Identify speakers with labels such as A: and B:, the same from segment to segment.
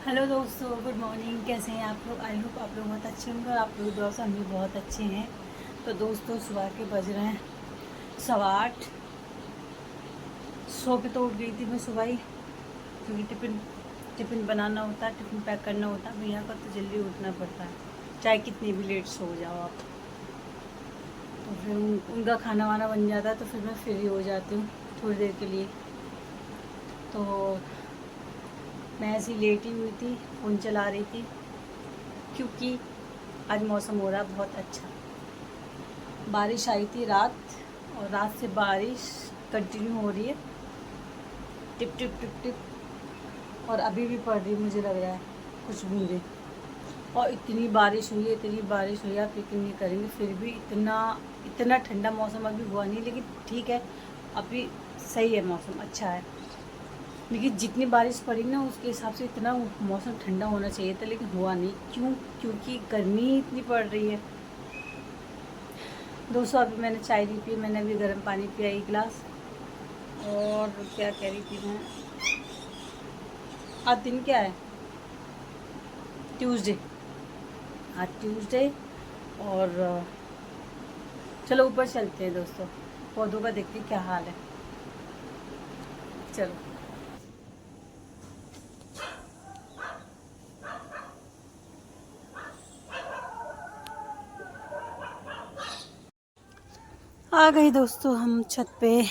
A: Hello दोस्तों, good morning. कैसे हैं आप लोग? आई होप आप लोग बहुत अच्छे होंगे और आप लोग दोस्त हम भी बहुत अच्छे हैं। तो दोस्तों, सुबह के बज रहे हैं 8:15। सो के तो उठ गई थी मैं सुबह ही, क्योंकि टिफ़िन बनाना होता है, टिफ़िन पैक करना होता है भैया का, तो जल्दी उठना पड़ता है चाहे कितनी भी लेट सो जाओ आप। तो फिर उनका खाना वाना बन जाता है, तो फिर मैं फ्री हो जाती हूँ थोड़ी देर के लिए। तो मैं ऐसी लेटी हुई थी, फ़ोन चला रही थी, क्योंकि आज मौसम हो रहा है बहुत अच्छा। बारिश आई थी रात, और रात से बारिश कंटिन्यू हो रही है, टिप टिप टिप टिप, और अभी भी पड़ रही, मुझे लग रहा है कुछ बूंदे। और इतनी बारिश हुई है, इतनी बारिश हुई है, आप यकीन नहीं करेंगे, फिर भी इतना इतना ठंडा मौसम अभी हुआ नहीं, लेकिन ठीक है, अभी सही है, मौसम अच्छा है। लेकिन जितनी बारिश पड़ी ना, उसके हिसाब से इतना मौसम ठंडा होना चाहिए था, लेकिन हुआ नहीं। क्यों? क्योंकि गर्मी इतनी पड़ रही है। दोस्तों, अभी मैंने चाय नहीं पी, मैंने अभी गर्म पानी पिया 1 गिलास। और क्या कह रही थी मैं, आज दिन क्या है? ट्यूसडे। आज ट्यूसडे। और चलो ऊपर चलते हैं दोस्तों, पौधों का देखते हैं क्या हाल है। चलो। आ गई दोस्तों हम छत पे।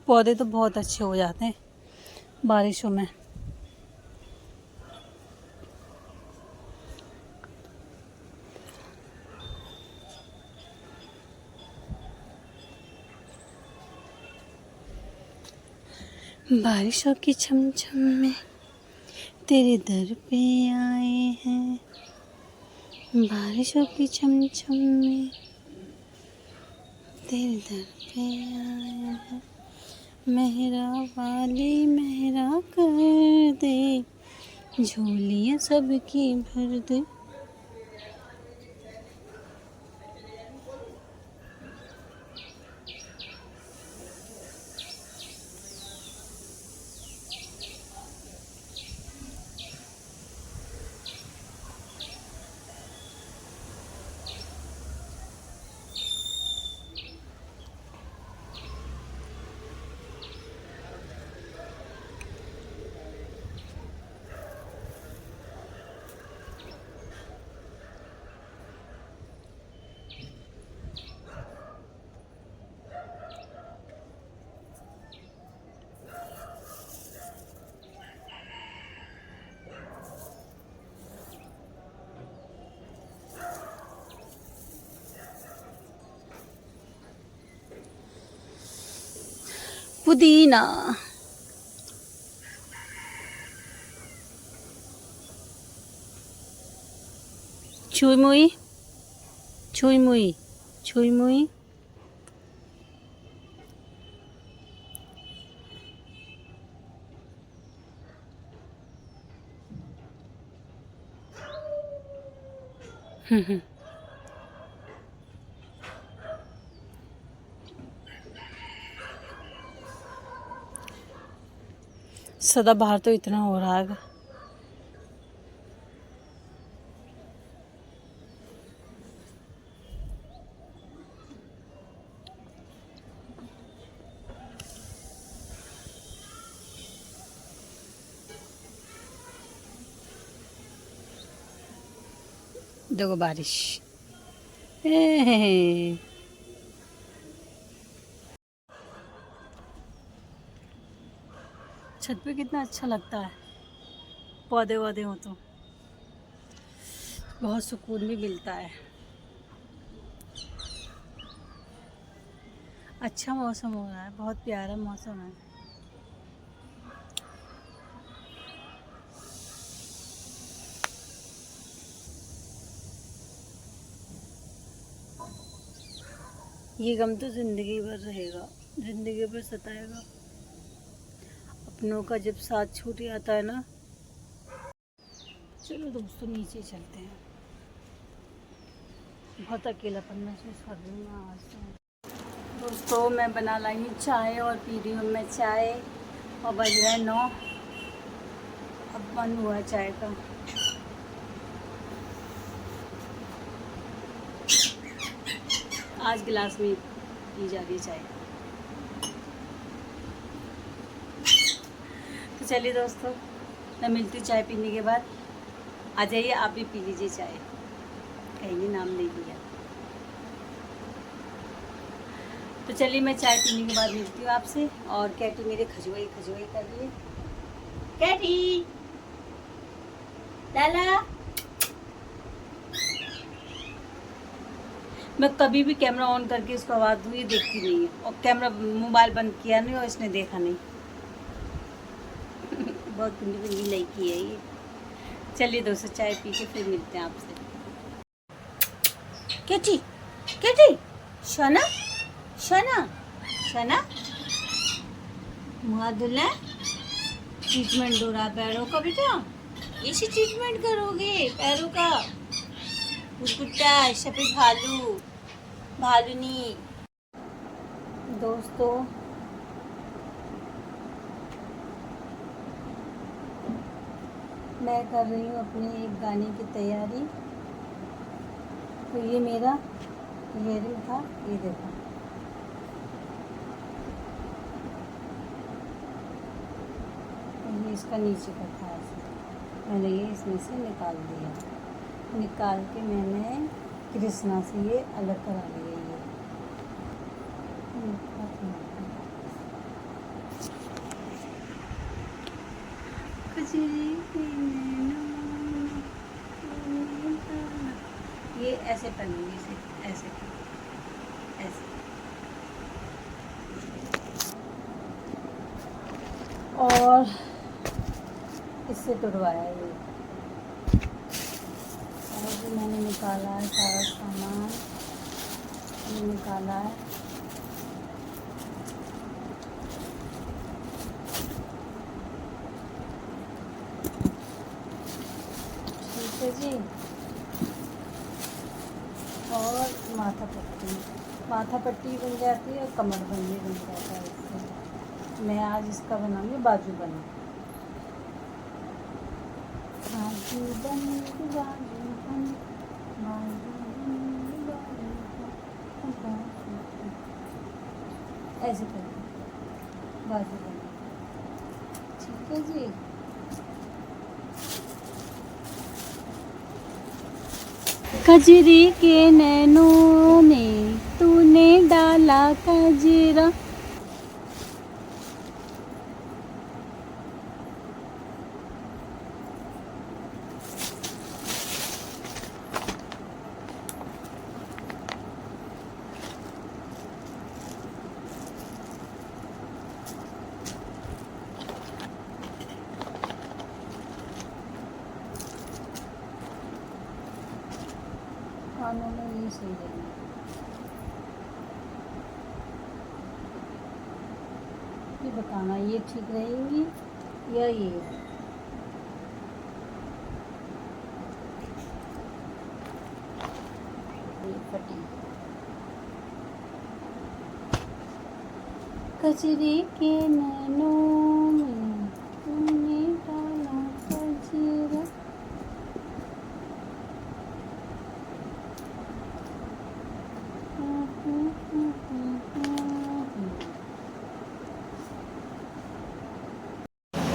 A: पौधे तो बहुत अच्छे हो जाते हैं बारिशों में। बारिशों की छमछम में तेरे दर पे आए हैं, बारिशों की छमछम में तेरे दर पे आए हैं। मेहरा वाली मेहरा कर दे, झोलियाँ सबकी भर दे। पुदीना। छुई मुई, छुई मुई, छुई मुई। सदाबहार तो इतना हो रहा है। देखो बारिश। छत पे कितना अच्छा लगता है, पौधे वौधे हो तो बहुत सुकून भी मिलता है। अच्छा मौसम हो रहा है, बहुत प्यारा मौसम है। ये गम तो जिंदगी भर रहेगा, जिंदगी भर सताएगा। अपनों का जब साथ छूट जाता है ना। चलो दोस्तों नीचे चलते हैं, बहुत अकेलापन महसूस कर रही हूँ मैं आज तो। दोस्तों मैं बना लाई हूँ चाय और पी रही हूँ मैं चाय, और बज रहा है 9। अब मन हुआ है चाय का। आज गिलास में पी जा रही है चाय। तो चलिए दोस्तों, मैं मिलती हूँ चाय पीने के बाद। आ जाइए आप भी पी लीजिए चाय, कहीं नाम ले लिया। तो चलिए मैं चाय पीने के बाद मिलती हूँ आपसे। और कैटी मेरे खजुआई खजुआई कर रही है। कैटी लाला, मैं कभी भी कैमरा ऑन करके इसको आवाज़ दूँ ये देखती नहीं है, और कैमरा मोबाइल बंद किया नहीं और इसने देखा नहीं। बहुत गंदी गंदी लड़की है ये। चलिए दोस्तों चाय पी के फिर मिलते हैं आपसे। कैटी कैटी, शना शना शना, मुँह धुलना, ट्रीटमेंट हो रहा पैरों का बेटा। ऐसी ट्रीटमेंट करोगे पैरों का? कुत्ता सफेद भालू भालूनी। दोस्तों मैं कर रही हूँ अपने एक गाने की तैयारी। तो ये मेरा इयरिंग था, ये देखो। ये इसका नीचे का था, मैंने ये इसमें से निकाल दिया। निकाल के मैंने कृष्णा से ये अलग करा लिया। ये ऐसे पहनूंगी, इसे ऐसे ऐसे। और इससे तुड़वाया ये। और जो मैंने निकाला है सारा सामान, ये निकाला है। ठीक है जी। और माथा पट्टी बन जाती है और कमर बंदी बन जाता है इससे। मैं आज इसका बनाऊंगी बाजू बना। बाजू बन बाजू बन बाजू बन, ऐसे करके बाजू बन। ठीक है जी। कजरी के नैनों में तूने डाला कजरा। खानों में ये सही रहेगा। ये बताना ये ठीक रहेगी या ये। फटी कचरे के नैनों में तूने डाला कचरा।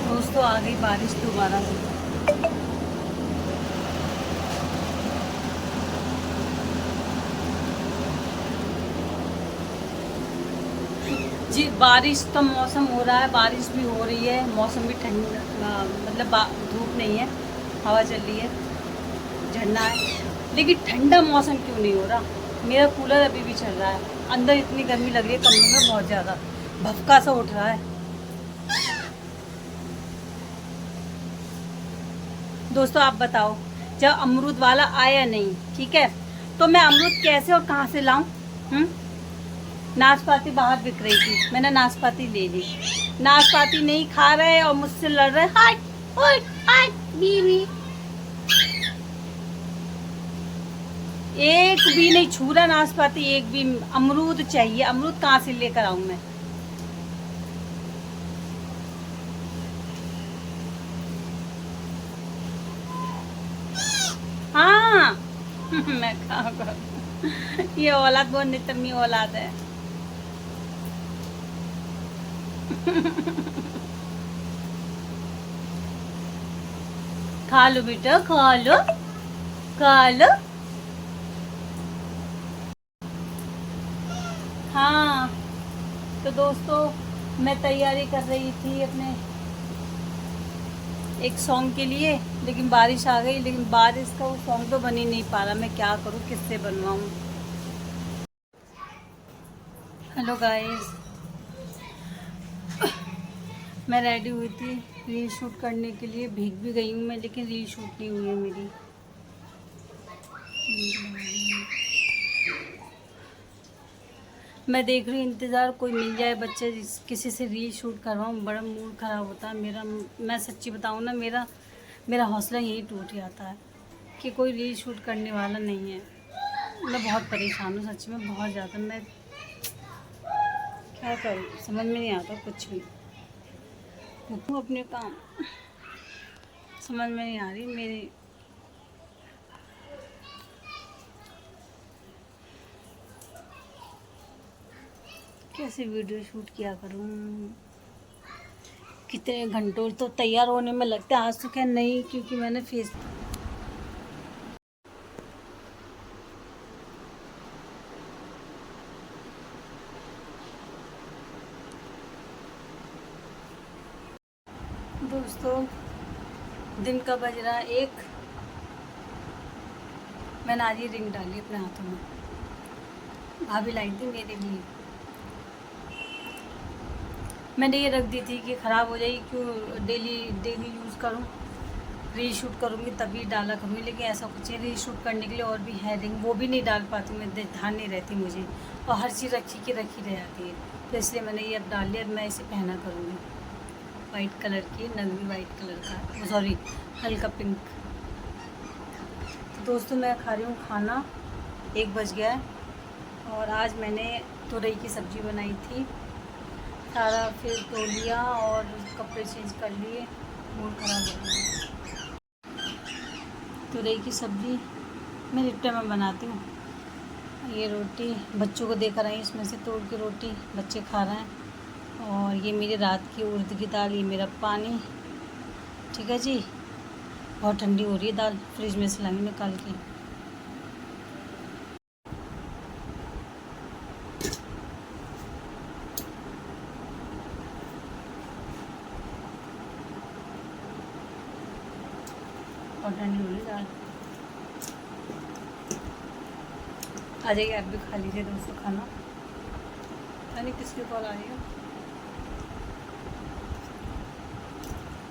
A: दोस्तों आ गई बारिश दोबारा से। जी बारिश का मौसम हो रहा है, बारिश भी हो रही है, मौसम भी ठंडा, मतलब धूप नहीं है, हवा चल रही है, झरना है, लेकिन ठंडा मौसम क्यों नहीं हो रहा। मेरा कूलर अभी भी चल रहा है, अंदर इतनी गर्मी लग रही है कमरे में, बहुत ज़्यादा भपका सा उठ रहा है। दोस्तों आप बताओ, जब अमरूद वाला आया नहीं, ठीक है, तो मैं अमरूद कैसे और कहाँ से लाऊं? नाशपाती बाहर बिक रही थी, मैंने नाशपाती ले ली। नाशपाती नहीं खा रहे और मुझसे लड़ रहे। हट हट हट बीवी, एक भी नहीं छू रहा नाशपाती, एक भी। अमरूद चाहिए, अमरूद कहाँ से लेकर आऊं मैं? हाँ मैं कहाँ करूं? ये औलाद बहुत नितम्मी औलाद है। खा लो बेटा, खा लो, खा लो। हाँ तो दोस्तों, मैं तैयारी कर रही थी अपने एक सॉन्ग के लिए, लेकिन बारिश आ गई। लेकिन बारिश का वो सॉन्ग तो बन ही नहीं पा रहा। मैं क्या करूँ, किससे बनवाऊँ? हेलो गाइस, मैं रेडी हुई थी रील शूट करने के लिए। भीग भी गई हूँ मैं, लेकिन रील शूट नहीं हुई है मेरी। मैं देख रही हूँ, इंतज़ार कोई मिल जाए बच्चे, किसी से रील शूट करवाऊँ। बड़ा मूड ख़राब होता है मेरा। मैं सच्ची बताऊँ ना, मेरा मेरा हौसला यही टूट जाता है कि कोई रील शूट करने वाला नहीं है। मैं बहुत परेशान हूँ सच्ची में, बहुत ज़्यादा। मैं क्या करूँ, समझ में नहीं आता कुछ भी। क्यों अपने काम समझ में नहीं आ रही मेरी। कैसे वीडियो शूट किया करूँ? कितने घंटों तो तैयार होने में लगता है। आज तो क्या नहीं, क्योंकि मैंने फेस दोस्तों, दिन का बज रहा है 1। मैंने आज ही रिंग डाली अपने हाथों में, भाभी लाई थी मेरे लिए। मैंने ये रख दी थी कि ख़राब हो जाएगी, क्यों डेली डेली यूज़ करूँ। रील शूट करूँगी तभी डाला करूँगी, लेकिन ऐसा कुछ है, रील शूट करने के लिए और भी है रिंग, वो भी नहीं डाल पाती मैं, ध्यान नहीं रहती मुझे। और हर चीज़ रखी रह जाती है, तो इसलिए मैंने ये अब डाल लिया। अब मैं इसे पहना करूँगी। वाइट कलर की, नगवी वाइट कलर का, सॉरी हल्का पिंक। तो दोस्तों, मैं खा रही हूँ खाना, 1 बज गया है। और आज मैंने तुरई की सब्ज़ी बनाई थी। सारा फिर धो लिया और कपड़े चेंज कर लिए, मूड ख़राब हो गया। तुरई की सब्ज़ी मैं लिट्टे में बनाती हूँ। ये रोटी बच्चों को देकर आई, इसमें से तोड़ के रोटी बच्चे खा रहे हैं। और ये मेरी रात की उड़द की दाल, ये मेरा पानी। ठीक है जी, बहुत ठंडी हो रही है दाल, फ्रिज में से लाई निकाल के। और ठंडी हो रही दाल। आ जाइए, आप भी खा लीजिए दोस्तों खाना। यानी किसकी कॉल आ रही है?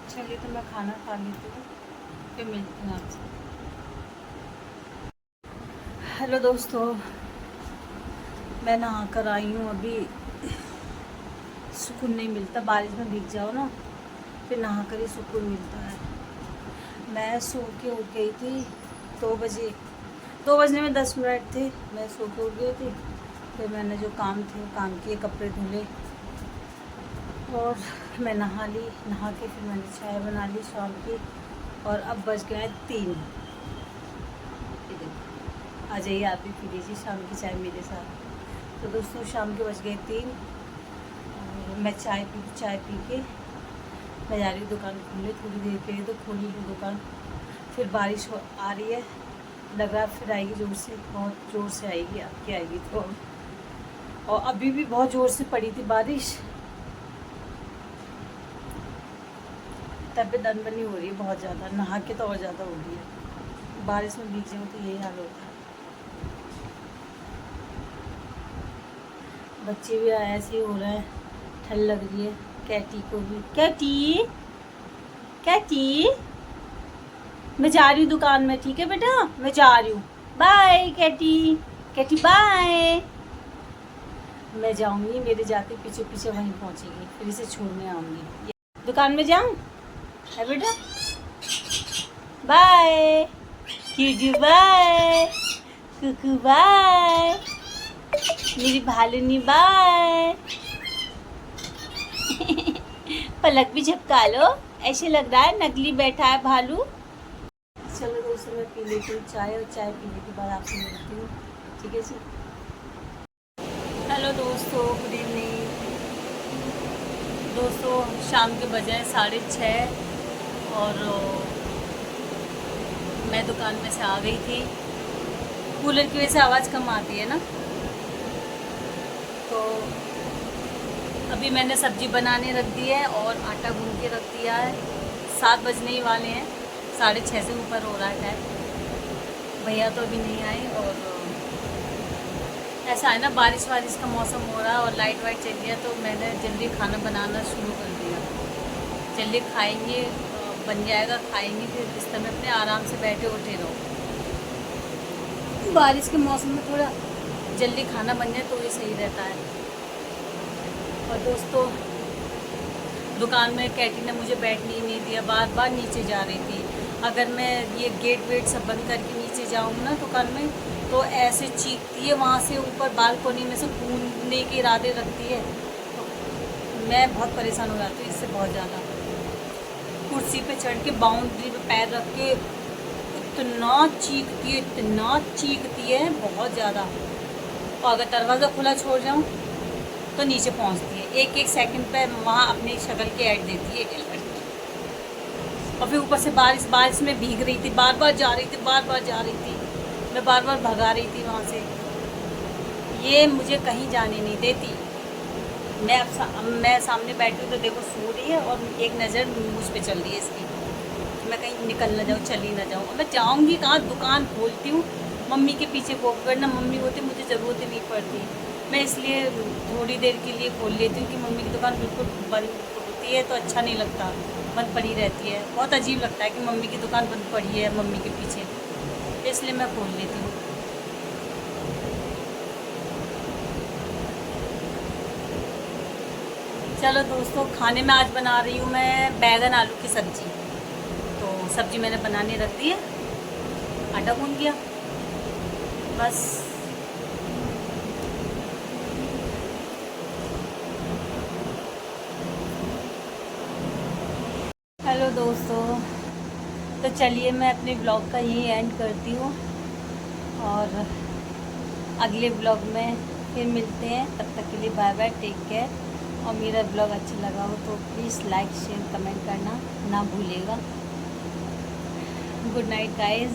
A: चलिए, तो मैं खाना खा लेती हूँ, फिर मिलती हूँ आपसे। हेलो दोस्तों, मैं नहा कर आई हूँ अभी। सुकून नहीं मिलता, बारिश में भीग जाओ ना, फिर नहा कर ही सुकून मिलता है। मैं सो के उठ गई थी 2 बजे, 2 बजने में 10 मिनट थे। मैं सो के उठ गई थी। फिर मैंने जो काम थे वो काम किए, कपड़े धुले और मैं नहा ली। नहा के फिर मैंने चाय बना ली शाम की। और अब बज गए 3। आ जाइए, आप भी पी लीजिए शाम की चाय मेरे साथ। तो दोस्तों, शाम के बज गए 3 और मैं चाय पी के मैं जा रही हूँ दुकान खोलने। थोड़ी देर के लिए तो खोल ली दुकान। फिर बारिश आ रही है, लग रहा है फिर आएगी ज़ोर से, बहुत ज़ोर से आएगी, आपकी आएगी तो। और अभी भी बहुत ज़ोर से पड़ी थी बारिश। तबीयत अनबनी हो रही है बहुत ज़्यादा, नहा के तो और ज़्यादा हो रही है। बारिश में भीग जाऊँ तो यही हाल होता है। बच्चे भी ऐसे ही हो रहे हैं, ठंड लग रही है। कैटी को भी, कैटी कैटी, मैं जा रही हूँ दुकान में, ठीक है बेटा, मैं जा रही हूँ। Bye Katie, Katie bye. मैं जाऊंगी, मेरे जाते पीछे पीछे वहीं पहुंचेगी, फिर इसे छोड़ने आऊंगी। दुकान में जाऊं? है बेटा, बाय कीजू, बाय कुकू, बाय मेरी भालूनी, बाय। पलक भी झपका लो, ऐसे लग रहा है नकली बैठा है भालू। चलो दोस्तों, मैं पी लेती हूँ चाय, और चाय पीने के बाद आपसे मिलती हूँ, ठीक है जी। हेलो दोस्तों, गुड इवनिंग दोस्तों। शाम के बजे 6:30 और मैं दुकान में से आ गई थी। कूलर की वजह से आवाज़ कम आती है ना। तो अभी मैंने सब्ज़ी बनाने रख दी है और आटा गूंद के रख दिया है। 7 बजने ही वाले हैं, 6:30 से ऊपर हो रहा है टाइम। भैया तो अभी नहीं आए, और ऐसा है ना, बारिश वारिश का मौसम हो रहा है और लाइट वाइट चल गया, तो मैंने जल्दी खाना बनाना शुरू कर दिया। जल्दी खाएंगे, बन जाएगा, खाएंगे, फिर बिस्तर में अपने आराम से बैठे उठे रहो। बारिश के मौसम में थोड़ा जल्दी खाना बन जाए तो ये सही रहता है। और दोस्तों, दुकान में कैटी ने मुझे बैठने ही नहीं दिया, बार बार नीचे जा रही थी। अगर मैं ये गेट वेट सब बंद करके नीचे जाऊँ ना दुकान में, तो ऐसे चीखती है वहाँ से ऊपर बालकोनी में से कूदने के इरादे रखती है। तो मैं बहुत परेशान हो जाती हूँ इससे, बहुत ज़्यादा। कुर्सी पे चढ़ के बाउंड्री पे पैर रख के इतना चीखती है बहुत ज़्यादा। और अगर दरवाज़ा खुला छोड़ जाऊँ तो नीचे पहुँचती है, एक सेकंड पे वहाँ अपनी शक्ल की ऐड देती है लड़की। और फिर ऊपर से बारिश में भीग रही थी, बार बार जा रही थी, मैं बार बार भगा रही थी वहाँ से। ये मुझे कहीं जाने नहीं देती। मैं सामने बैठी हूँ तो देखो सो रही है, और एक नज़र मुझ पे चल रही है इसकी, मैं कहीं निकल ना जाऊँ, चली ना जाऊँ। मैं जाऊँगी कहाँ? दुकान खोलती हूँ, मम्मी के पीछे वॉक करना, मम्मी होती मुझे ज़रूरत ही नहीं पड़ती। मैं इसलिए थोड़ी देर के लिए खोल लेती हूँ कि मम्मी की दुकान बिल्कुल बंद होती है तो अच्छा नहीं लगता, बंद पड़ी रहती है, बहुत अजीब लगता है कि मम्मी की दुकान बंद पड़ी है मम्मी के पीछे, इसलिए मैं खोल लेती हूँ। चलो दोस्तों, खाने में आज बना रही हूँ मैं बैगन आलू की सब्ज़ी। तो सब्ज़ी मैंने बनाने रख दी है, आटा गूंद गया बस। हेलो दोस्तों, तो चलिए मैं अपने ब्लॉग का यही एंड करती हूँ, और अगले ब्लॉग में फिर मिलते हैं। तब तक के लिए बाय बाय, टेक केयर। और मेरा ब्लॉग अच्छा लगा हो तो प्लीज़ लाइक शेयर कमेंट करना ना भूलिएगा। Good night guys.